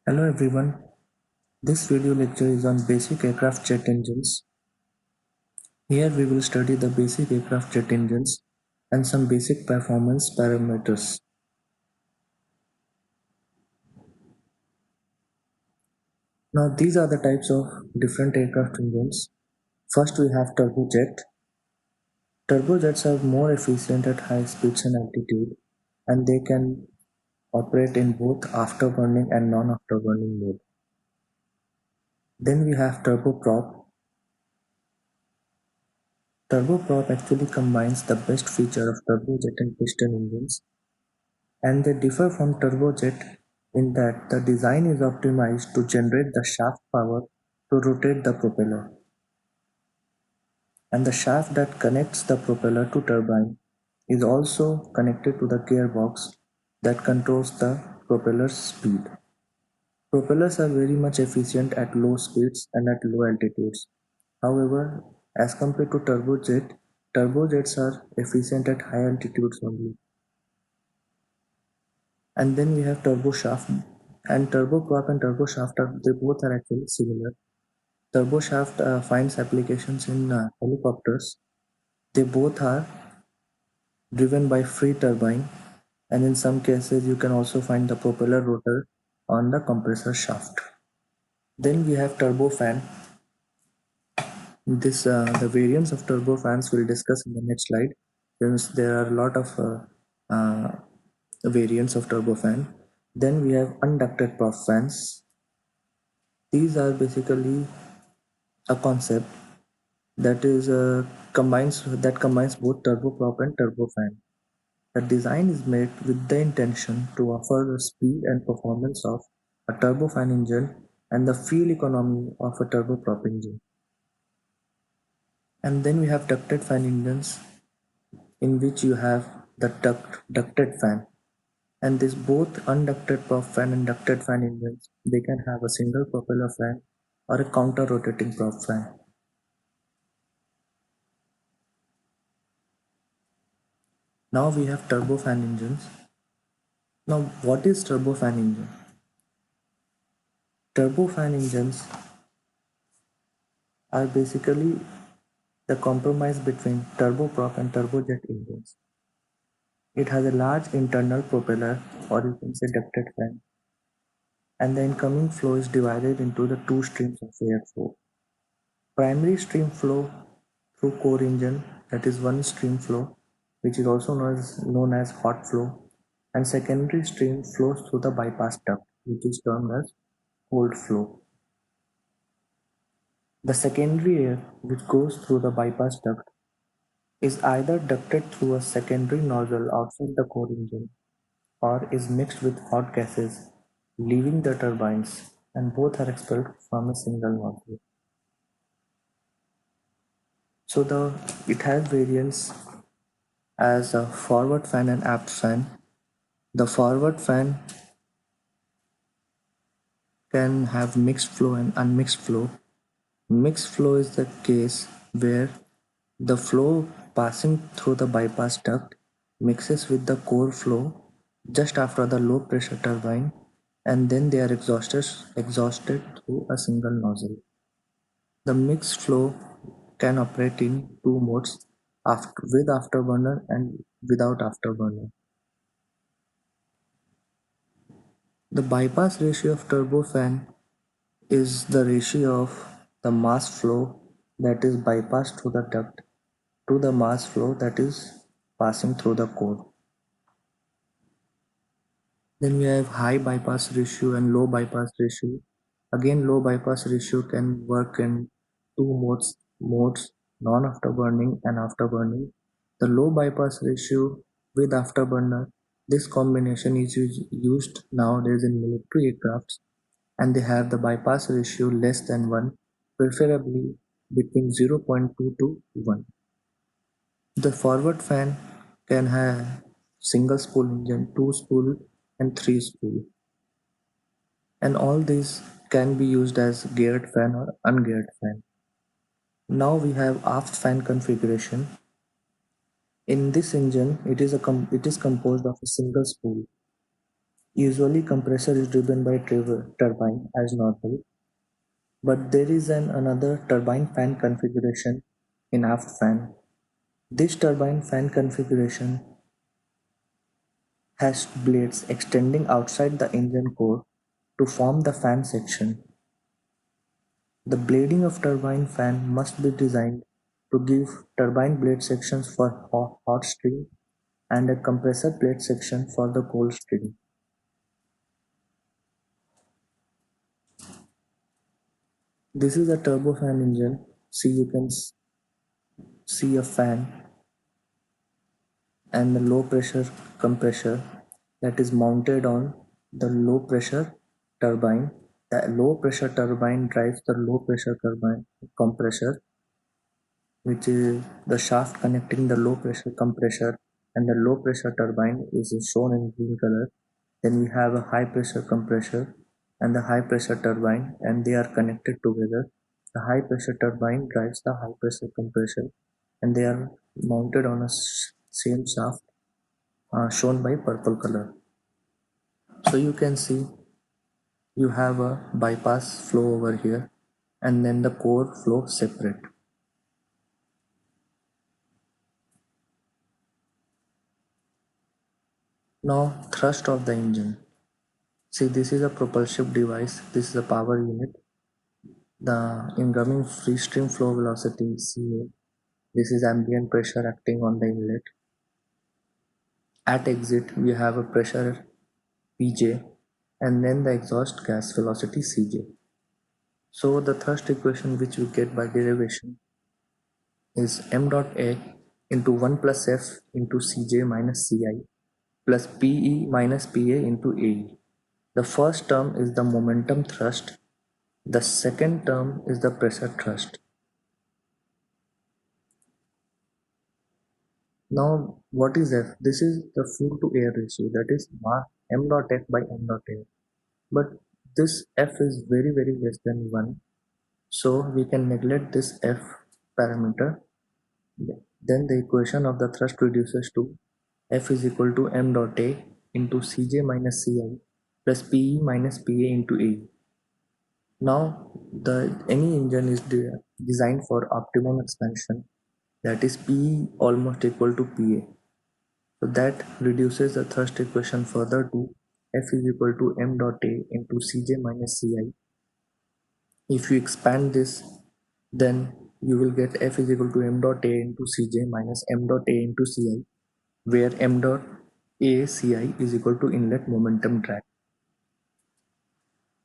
Hello everyone, this video lecture is on basic aircraft jet engines. Here we will study the basic aircraft jet engines and some basic performance parameters. Now these are the types of different aircraft engines. First we have turbojet. Turbojets are more efficient at high speeds and altitude and they can operate in both afterburning and non-afterburning mode. Then we have turboprop. Turboprop actually combines the best feature of turbojet and piston engines, and they differ from turbojet in that the design is optimized to generate the shaft power to rotate the propeller, and the shaft that connects the propeller to turbine is also connected to the gearbox that controls the propeller's speed. Propellers are very much efficient at low speeds and at low altitudes. However, as compared to turbojets are efficient at high altitudes only. And then we have turbo shaft, and turboprop and turbo shaft are they both are actually similar. Turbo shaft finds applications in helicopters. They both are driven by free turbine, and in some cases you can also find the propeller rotor on the compressor shaft. Then we have turbofan. This the variants of turbofans we'll discuss in the next slide, since there are a lot of uh, variants of turbofan. Then we have unducted prop fans. These are basically a concept that combines both turboprop and turbofan. The design is made with the intention to offer the speed and performance of a turbofan engine and the fuel economy of a turboprop engine. And then we have ducted fan engines, in which you have the ducted fan. And this both unducted prop fan and ducted fan engines, they can have a single propeller fan or a counter rotating prop fan. Now we have turbofan engines. Now what is turbofan engine? Turbofan engines are basically the compromise between turboprop and turbojet engines. It has a large internal propeller, or you can say ducted fan, and the incoming flow is divided into the two streams of airflow. Primary stream flow through core engine, that is one stream flow, which is also known as hot flow, and secondary stream flows through the bypass duct, which is termed as cold flow. The secondary air which goes through the bypass duct is either ducted through a secondary nozzle outside the core engine or is mixed with hot gases leaving the turbines, and both are expelled from a single nozzle. So it has variants as a forward fan and aft fan. The forward fan can have mixed flow and unmixed flow. Mixed flow is the case where the flow passing through the bypass duct mixes with the core flow just after the low pressure turbine, and then they are exhausted through a single nozzle. The mixed flow can operate in two modes, with afterburner and without afterburner. The bypass ratio of turbofan is the ratio of the mass flow that is bypassed through the duct to the mass flow that is passing through the core. Then we have high bypass ratio and low bypass ratio. Again, low bypass ratio can work in two modes, non-afterburning and afterburning. The low bypass ratio with afterburner, this combination is used nowadays in military aircrafts, and they have the bypass ratio less than 1, preferably between 0.2 to 1. The forward fan can have single spool engine, two spool, and three spool, and all these can be used as geared fan or ungeared fan. Now we have aft fan configuration. In this engine, it is composed of a single spool. Usually compressor is driven by turbine as normal, but there is another turbine fan configuration in aft fan. This turbine fan configuration has blades extending outside the engine core to form the fan section. The blading of turbine fan must be designed to give turbine blade sections for hot stream and a compressor blade section for the cold stream. This is a turbofan engine. See, you can see a fan and the low pressure compressor that is mounted on the low pressure turbine. The low pressure turbine drives the low pressure turbine compressor, which is the shaft connecting the low pressure compressor and the low pressure turbine is shown in green color. Then we have a high pressure compressor and the high pressure turbine, and they are connected together. The high pressure turbine drives the high pressure compressor and they are mounted on a same shaft shown by purple color. So you can see you have a bypass flow over here and then the core flow separate. Now thrust of the engine. See, this is a propulsive device. This is a power unit. The incoming free stream flow velocity CA. This is ambient pressure acting on the inlet. At exit, we have a pressure Pj and then the exhaust gas velocity Cj. So the thrust equation which we get by derivation is m dot a into 1 plus f into Cj minus Ci plus Pe minus Pa into Ae. The first term is the momentum thrust. The second term is the pressure thrust. Now, what is F? This is the fuel to air ratio, that is m dot F by m dot air. But this F is very, very less than 1. So we can neglect this F parameter. Then the equation of the thrust reduces to F is equal to m dot A into Cj minus Ci plus Pe minus Pa into A. Now, any engine is designed for optimum expansion, that is Pe almost equal to Pa. So that reduces the thrust equation further to F is equal to m dot A into Cj minus Ci. If you expand this, then you will get F is equal to m dot A into Cj minus m dot A into Ci, where m dot A Ci is equal to inlet momentum drag.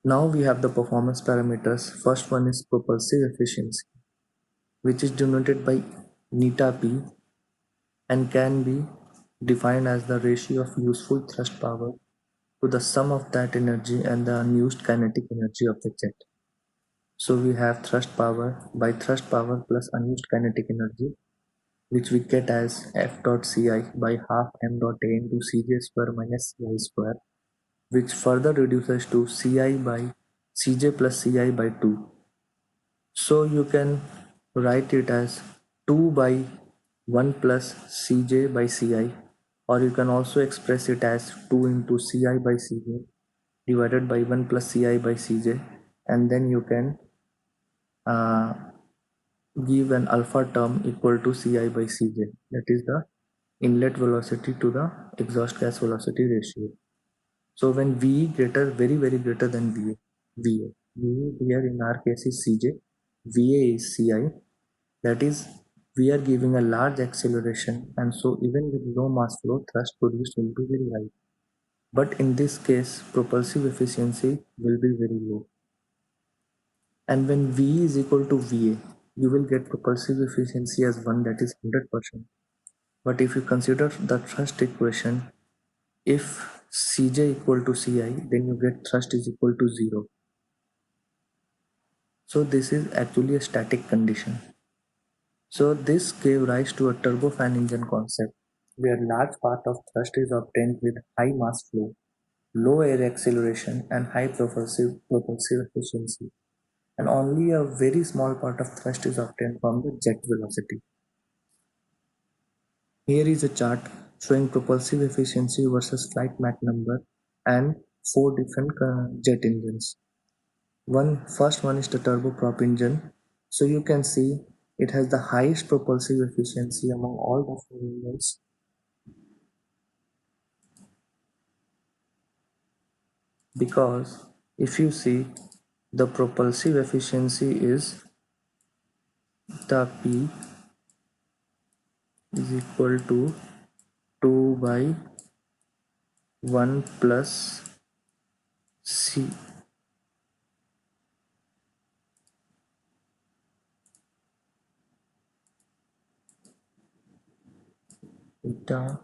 Now we have the performance parameters. First one is propulsive efficiency, which is denoted by neta P and can be defined as the ratio of useful thrust power to the sum of that energy and the unused kinetic energy of the jet. So we have thrust power by thrust power plus unused kinetic energy, which we get as F dot Ci by half m dot A into Cj square minus Ci square, which further reduces to Ci by Cj plus Ci by 2. So you can write it as 2 by 1 plus Cj by Ci, or you can also express it as 2 into Ci by Cj divided by 1 plus Ci by Cj, and then you can uh, give an alpha term equal to Ci by Cj, that is the inlet velocity to the exhaust gas velocity ratio. So when V greater, very very greater than Va here in our case is Cj, Va is Ci, that is we are giving a large acceleration, and so even with low mass flow, thrust produced will be very high. But in this case, propulsive efficiency will be very low. And when V is equal to Va, you will get propulsive efficiency as 1, that is 100%. But if you consider the thrust equation, if Cj equal to Ci, then you get thrust is equal to 0. So this is actually a static condition. So this gave rise to a turbofan engine concept, where large part of thrust is obtained with high mass flow, low air acceleration and high propulsive efficiency, and only a very small part of thrust is obtained from the jet velocity. Here is a chart showing propulsive efficiency versus flight Mach number and four different jet engines. First one is the turboprop engine. So you can see it has the highest propulsive efficiency among all the four engines, because if you see, the propulsive efficiency is the P is equal to 2 by 1 plus C eta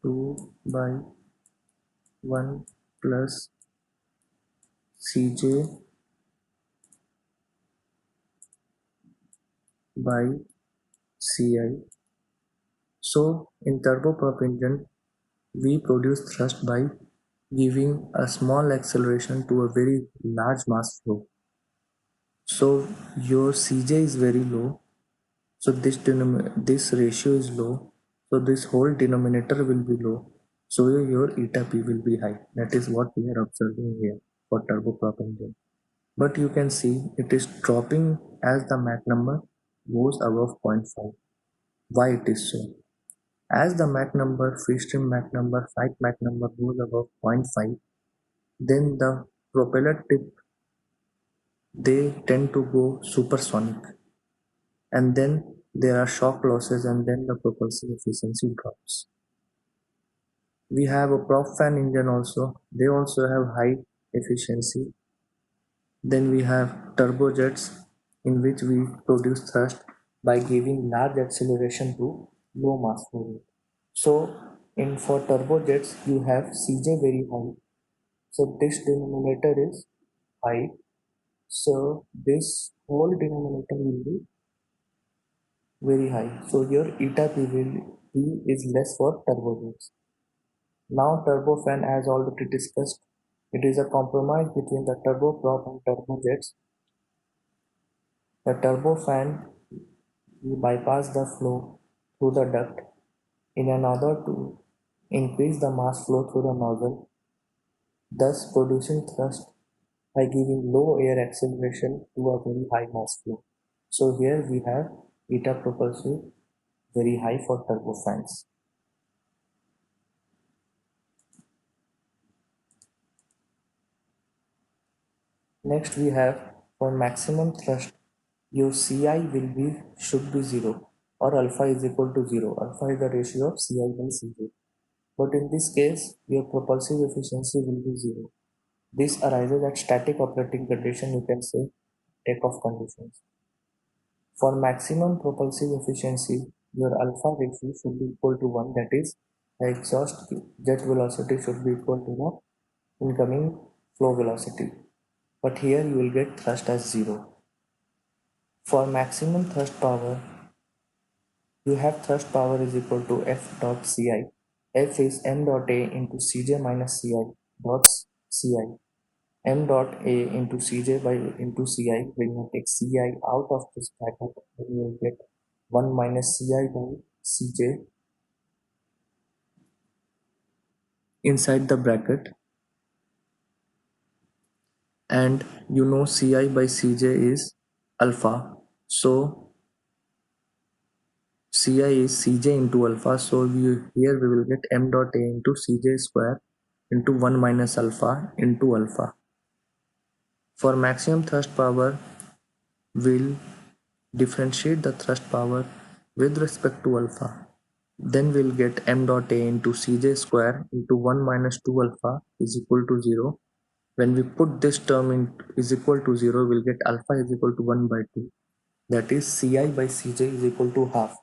2 by 1 plus Cj by Ci. So in turboprop engine, we produce thrust by giving a small acceleration to a very large mass flow. So your Cj is very low, so this ratio is low, so this whole denominator will be low, so your eta p will be high. That is what we are observing here for turboprop engine. But you can see it is dropping as the Mach number goes above zero point 0.5. Why it is so? As the Mach number, free stream Mach number, flight Mach number goes above zero point 0.5, then the propeller tip, they tend to go supersonic, and then there are shock losses, and then the propulsive efficiency drops. We have a prop fan engine also, they also have high efficiency. Then we have turbojets, in which we produce thrust by giving large acceleration to low mass flow rate. So in for turbojets you have Cj very high, so this denominator is high, so this whole denominator will be very high, so your eta p will be is less for turbojets. Now turbofan, as already discussed, it is a compromise between the turboprop and turbojets. The turbofan will bypass the flow through the duct in an order to increase the mass flow through the nozzle, thus producing thrust by giving low air acceleration to a very high mass flow. So here we have eta propulsive very high for turbofans. Next we have, for maximum thrust, your Ci should be 0, or alpha is equal to 0. Alpha is the ratio of Ci by Cj. But in this case, your propulsive efficiency will be 0. This arises at static operating condition, you can say takeoff conditions. For maximum propulsive efficiency, your alpha ratio should be equal to 1, that is, the exhaust jet velocity should be equal to the incoming flow velocity. But here you will get thrust as 0. For maximum thrust power, you have thrust power is equal to F dot Ci. F is m dot A into Cj minus Ci dot Ci. M dot A into Cj by into Ci, when you take Ci out of this bracket, then you will get 1 minus Ci by Cj inside the bracket, and you know Ci by Cj is alpha, so Ci is Cj into alpha, so here we will get m dot A into Cj square into 1 minus alpha into alpha. For maximum thrust power, we'll differentiate the thrust power with respect to alpha. Then we'll get m dot A into Cj square into 1 minus 2 alpha is equal to 0. When we put this term in is equal to 0, we'll get alpha is equal to 1 by 2. That is Ci by Cj is equal to half,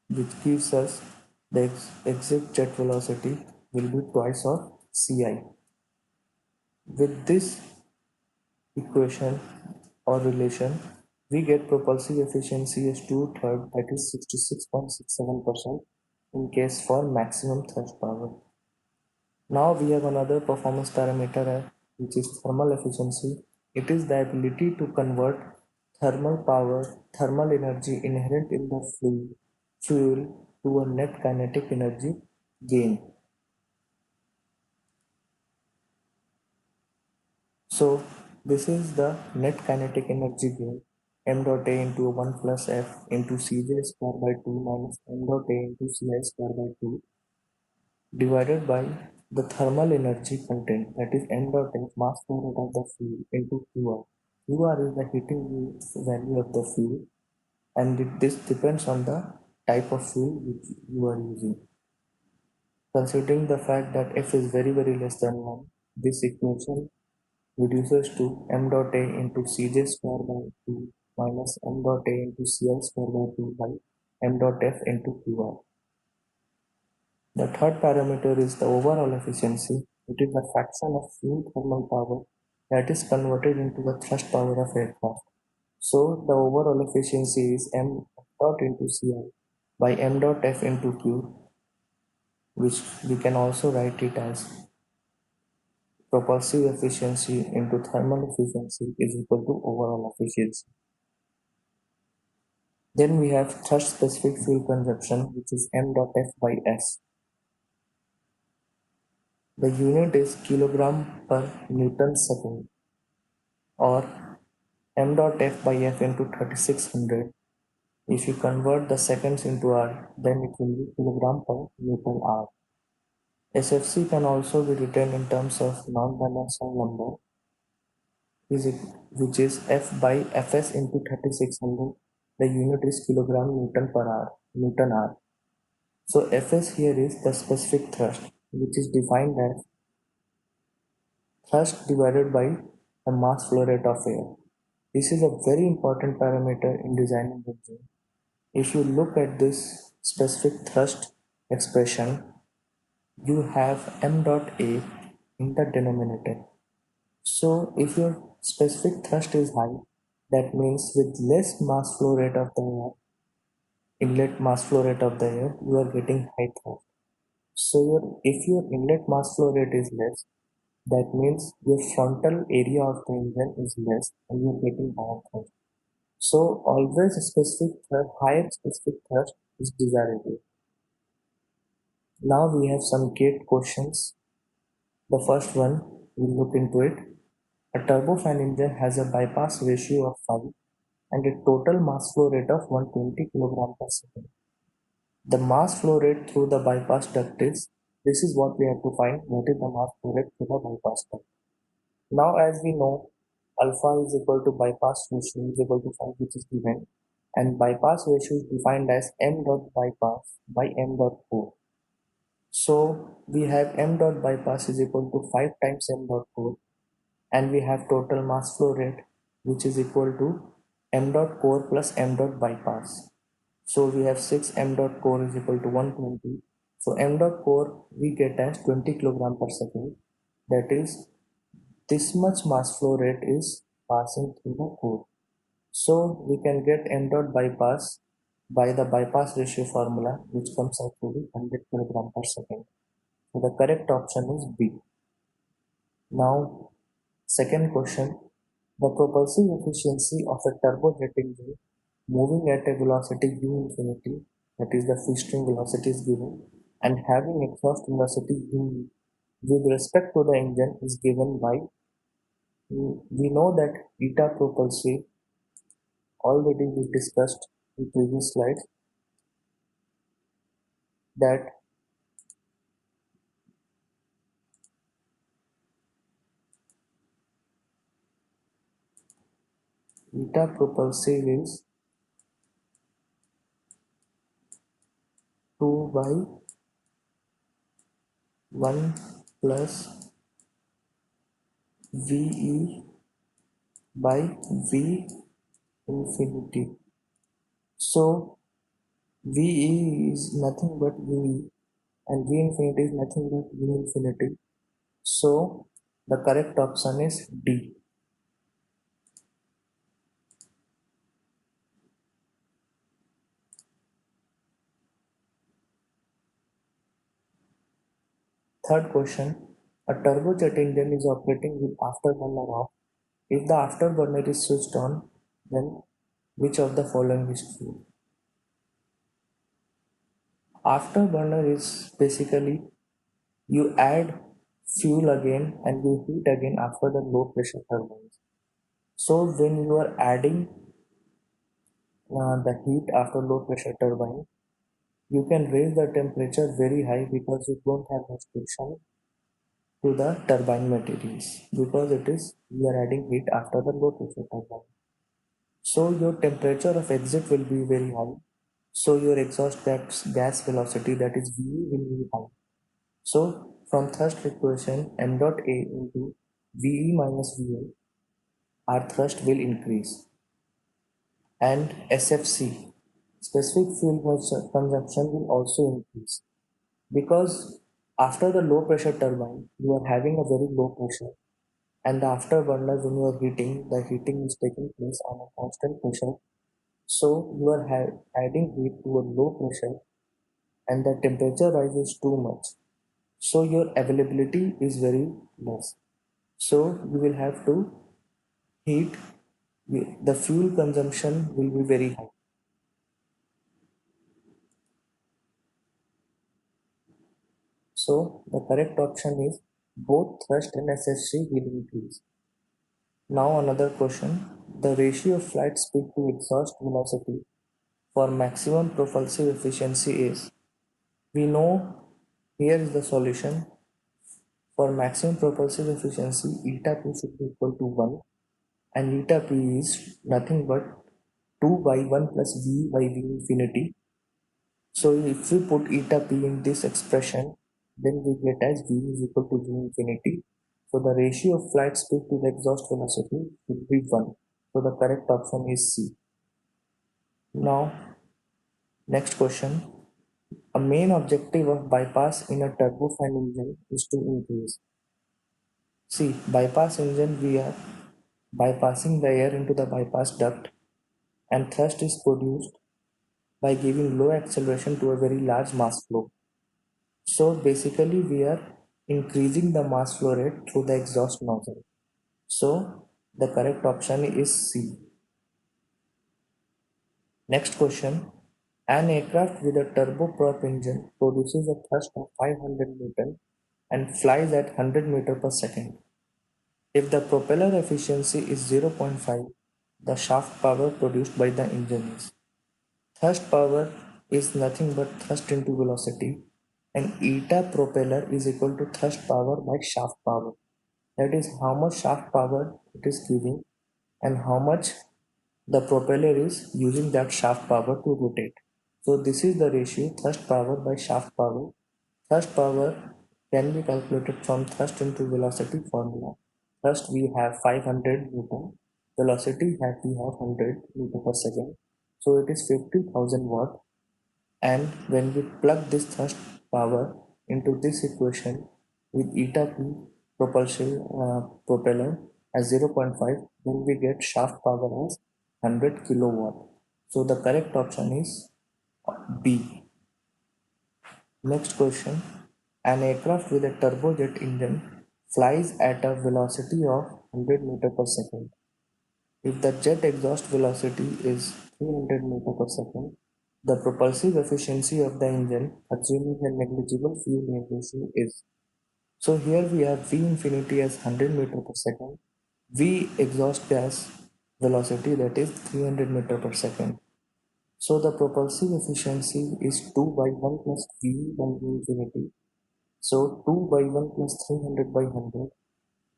which gives us the exit jet velocity will be twice of Ci. With this equation or relation, we get propulsive efficiency as 2/3, that is 66.67% in case for maximum thrust power. Now we have another performance parameter, which is thermal efficiency. It is the ability to convert thermal power, thermal energy inherent in the fuel to a net kinetic energy gain. So this is the net kinetic energy gain, m dot a into 1 plus f into cj square by 2 minus m dot a into ci square by 2 divided by the thermal energy content, that is m dot f mass flow rate of the fuel into qr. Qr is the heating value of the fuel, and this depends on the type of fuel which you are using. Considering the fact that f is very less than 1, this equation reduces to m dot a into cj square by 2 minus m dot a into cl square by 2 by m dot f into qr. The third parameter is the overall efficiency. It is the fraction of fuel thermal power that is converted into the thrust power of aircraft. So the overall efficiency is m dot into cl by m dot f into q, which we can also write it as propulsive efficiency into thermal efficiency is equal to overall efficiency. Then we have thrust specific fuel consumption, which is m dot f by s. The unit is kilogram per Newton second, or m dot f by f into 3600. If you convert the seconds into hour, then it will be kilogram per Newton hour. SFC can also be written in terms of non-dimensional number, which is f by fs into 3600. The unit is kilogram Newton per hour, Newton hour. So Fs here is the specific thrust, which is defined as thrust divided by the mass flow rate of air. This is a very important parameter in designing engine. If you look at this specific thrust expression, you have m dot a in the denominator. So if your specific thrust is high, that means with less mass flow rate of the air, inlet mass flow rate of the air, you are getting high thrust. So if your inlet mass flow rate is less, that means your frontal area of the engine is less and you're getting higher thrust. So always a specific thrust, higher specific thrust is desirable. Now we have some gate questions. The first one, we'll look into it. A turbofan engine has a bypass ratio of 5 and a total mass flow rate of 120 kg per second. The mass flow rate through the bypass duct is, this is what we have to find, what is the mass flow rate through the bypass duct. Now as we know, alpha is equal to bypass ratio is equal to 5, which is given, and bypass ratio is defined as m dot bypass by m dot core. So we have m dot bypass is equal to 5 times m dot core, and we have total mass flow rate, which is equal to m dot core plus m dot bypass. So we have 6 m dot core is equal to 120. So m dot core we get as 20 kilogram per second. That is, this much mass flow rate is passing through the core. So we can get m dot bypass by the bypass ratio formula, which comes out to be 100 kilogram per second. So the correct option is B. Now, second question. The propulsive efficiency of a turbojet engine moving at a velocity u infinity, that is the free-stream velocity is given, and having exhaust velocity u with respect to the engine is given by, we know that eta propulsive, already we discussed in previous slides, that eta propulsive is 2 by 1 plus VE by V infinity. So VE is nothing but VE and V infinity is nothing but V infinity. So the correct option is D. Third question. A turbojet engine is operating with afterburner off. If the afterburner is switched on, then which of the following is true? Afterburner is basically you add fuel again and you heat again after the low pressure turbines. So when you are adding the heat after low pressure turbine, you can raise the temperature very high because you don't have restriction to the turbine materials because it is we are adding heat after the low pressure turbine. So your temperature of exit will be very high. So your exhaust gas velocity, that is VE, will be high. So from thrust equation m dot A into VE minus VA, our thrust will increase. And SFC, specific fuel consumption, will also increase because after the low pressure turbine, you are having a very low pressure, and the afterburner, when you are heating, the heating is taking place on a constant pressure. So you are adding heat to a low pressure, and the temperature rises too much. So your availability is very less. So you will have to heat. The fuel consumption will be very high. So the correct option is both thrust and SSC will increase. Now another question. The ratio of flight speed to exhaust velocity for maximum propulsive efficiency is, we know, here is the solution. For maximum propulsive efficiency, eta P should be equal to 1, and eta P is nothing but 2 by 1 plus V by V infinity. So if we put eta P in this expression, then we get as V is equal to V infinity. So the ratio of flight speed to the exhaust velocity should be 1. So the correct option is C. Now, next question. A main objective of bypass in a turbofan engine is to increase. See, bypass engine, we are bypassing the air into the bypass duct, and thrust is produced by giving low acceleration to a very large mass flow. So basically we are increasing the mass flow rate through the exhaust nozzle. So the correct option is C. Next question. An aircraft with a turboprop engine produces a thrust of 500 Newton and flies at 100 meter per second. If the propeller efficiency is 0.5, the shaft power produced by the engine is. Thrust power is nothing but thrust into velocity, and eta propeller is equal to thrust power by shaft power. That is how much shaft power it is giving and how much the propeller is using that shaft power to rotate. So this is the ratio thrust power by shaft power. Thrust power can be calculated from thrust into velocity formula. Thrust we have 500 Newton, velocity we have 100 meter per second. So it is 50,000 watt, and when we plug this thrust power into this equation with eta p propulsion propeller as 0.5, then we get shaft power as 100 kilowatt. So the correct option is B. Next question. An aircraft with a turbojet engine flies at a velocity of 100 meter per second. If the jet exhaust velocity is 300 meter per second, the propulsive efficiency of the engine, assuming a negligible fuel air ratio, is. So here we have V infinity as 100 meter per second, V exhaust gas velocity, that is 300 meter per second. So the propulsive efficiency is 2 by 1 plus V by V infinity. So 2 by 1 plus 300 by 100.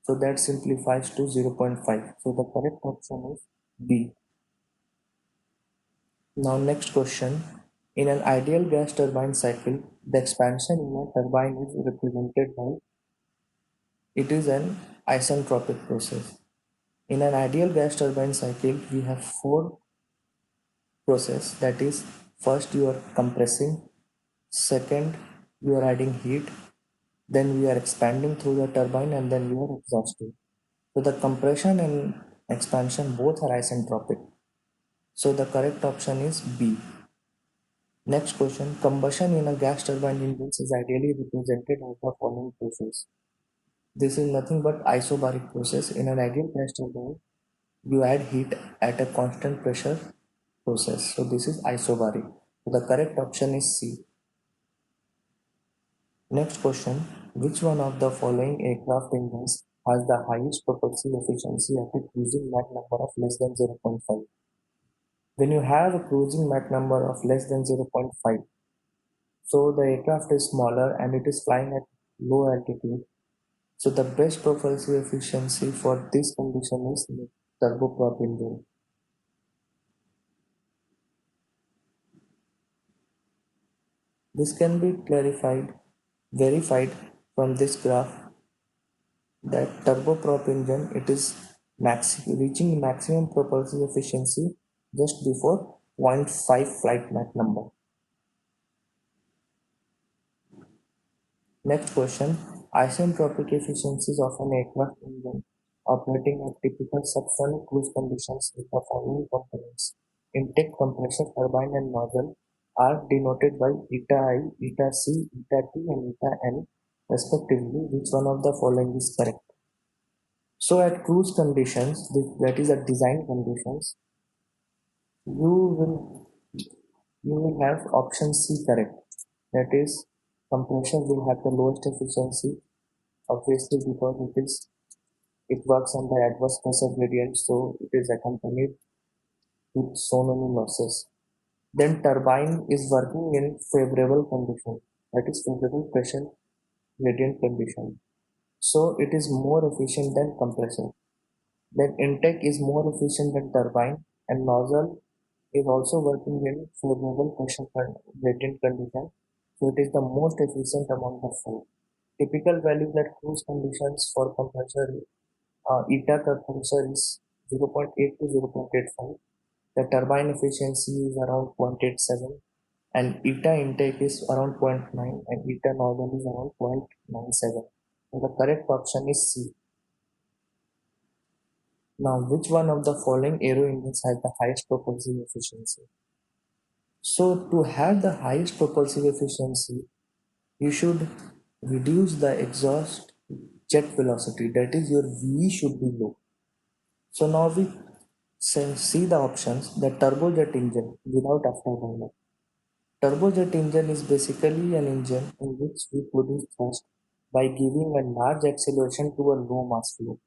So that simplifies to 0.5. So the correct option is B. Now next question. In an ideal gas turbine cycle, the expansion in a turbine is represented by, it is an isentropic process. In an ideal gas turbine cycle, we have four process, that is, first you are compressing, second you are adding heat, then we are expanding through the turbine, and then we are exhausting. So the compression and expansion both are isentropic. So the correct option is B. Next question. Combustion in a gas turbine engine is ideally represented as the following process. This is nothing but isobaric process. In an ideal gas turbine, you add heat at a constant pressure process. So this is isobaric. So the correct option is C. Next question, which one of the following aircraft engines has the highest propulsive efficiency at a cruising Mach number of less than 0.5? When you have a cruising Mach number of less than 0.5, so the aircraft is smaller and it is flying at low altitude. So the best propulsive efficiency for this condition is the turboprop engine. This can be verified from this graph that turboprop engine it is reaching maximum propulsive efficiency just before zero point 0.5 flight Mach number. Next question, isentropic efficiencies of an aircraft engine operating at typical subsonic cruise conditions with the following components: intake, compressor, turbine and nozzle are denoted by eta I, eta C, eta T and eta N respectively. Which one of the following is correct? So at cruise conditions, that is at design conditions, you will you will have option C correct. That is, compression will have the lowest efficiency, obviously because it works on the adverse pressure gradient, so it is accompanied with so many losses. Then turbine is working in favorable condition, that is favorable pressure gradient condition. So it is more efficient than compressor. Then intake is more efficient than turbine, and nozzle is also working in favorable pressure gradient condition. So it is the most efficient among the four. Typical values at cruise conditions for compressor, eta compressor is 0.8 to 0.85. The turbine efficiency is around 0.87 and eta intake is around 0.9 and eta nozzle is around 0.97. So the correct option is C. Now, which one of the following aero engines has the highest propulsive efficiency? So, to have the highest propulsive efficiency, you should reduce the exhaust jet velocity, that is, your VE should be low. So, now we see the options. The turbojet engine without afterburner. Turbojet engine is basically an engine in which we produce thrust by giving a large acceleration to a low mass flow.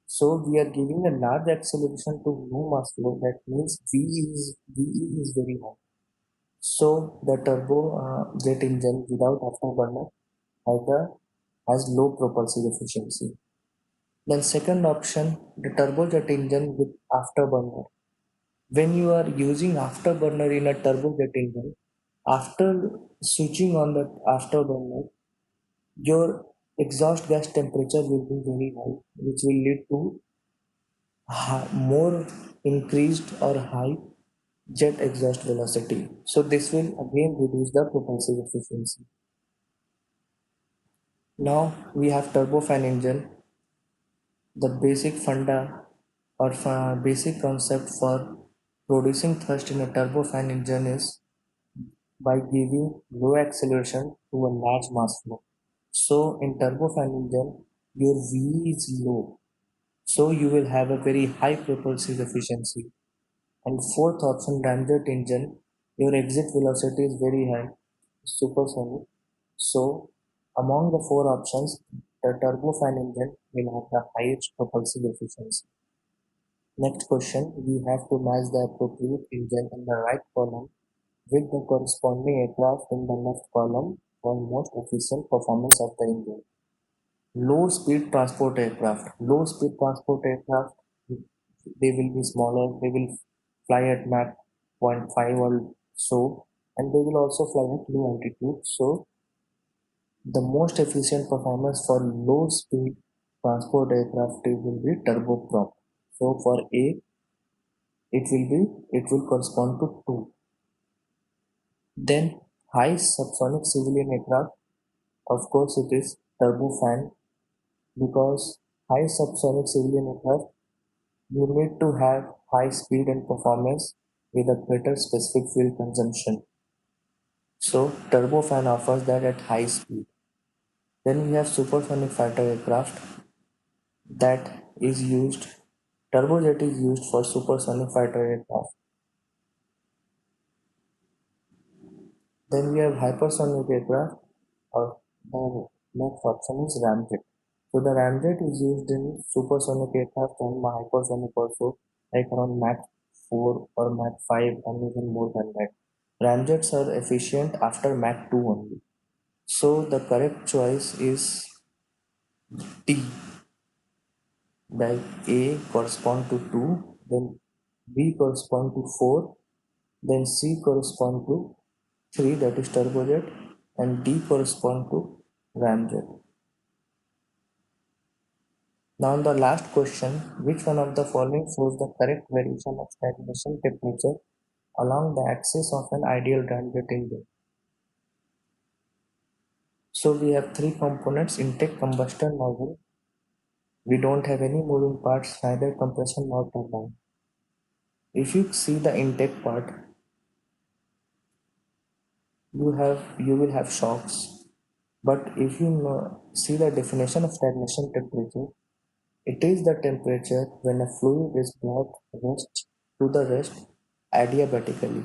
So we are giving a large acceleration to no mass flow. That means VE is very high. So the turbo jet engine without afterburner has low propulsive efficiency. Then second option, the turbojet engine with afterburner. When you are using afterburner in a turbojet engine, after switching on the afterburner, your exhaust gas temperature will be very high, which will lead to more increased or high jet exhaust velocity. So this will again reduce the propulsive efficiency. Now we have turbofan engine. The basic funda or basic concept for producing thrust in a turbofan engine is by giving low acceleration to a large mass flow. So in turbofan engine, your V is low. So you will have a very high propulsive efficiency. And fourth option, ramjet engine, your exit velocity is very high, supersonic. So among the four options, the turbofan engine will have the highest propulsive efficiency. Next question, we have to match the appropriate engine in the right column with the corresponding aircraft in the left column for most efficient performance of the engine. Low speed transport aircraft. Low speed transport aircraft, they will be smaller, they will fly at Mach 0.5 or so, and they will also fly at low altitude. So the most efficient performance for low speed transport aircraft will be turboprop. So for A, it will correspond to 2. Then high subsonic civilian aircraft, of course it is turbofan, because high subsonic civilian aircraft you need to have high speed and performance with a greater specific fuel consumption. So turbofan offers that at high speed. Then we have supersonic fighter aircraft that is used. Turbojet is used for supersonic fighter aircraft. Then we have hypersonic aircraft or The next option is ramjet. So the ramjet is used in supersonic aircraft and hypersonic also, like around Mach 4 or Mach 5 and even more than that. Ramjets are efficient after Mach 2 only. So the correct choice is D. Like A correspond to 2, then B correspond to 4, then C correspond to 3, that is turbojet, and D correspond to ramjet. Now the last question, which one of the following shows the correct variation of stagnation temperature along the axis of an ideal ramjet engine? So we have three components: intake, combustion, nozzle. We don't have any moving parts, neither compression nor turbine. If you see the intake part, you will have shocks. But if you see the definition of stagnation temperature, it is the temperature when a fluid is brought rest to the rest adiabatically.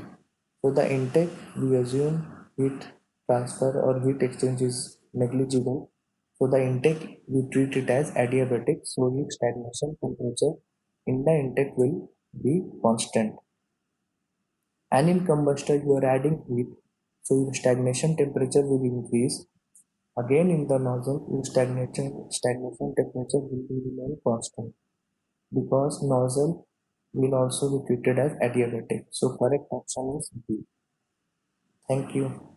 So the intake, we assume heat transfer or heat exchange is negligible. So the intake, we treat it as adiabatic. So heat stagnation temperature in the intake will be constant. And in combustor, you are adding heat, so your stagnation temperature will increase. Again, in the nozzle, your stagnation temperature will be remain constant because nozzle will also be treated as adiabatic. So correct option is B. Thank you.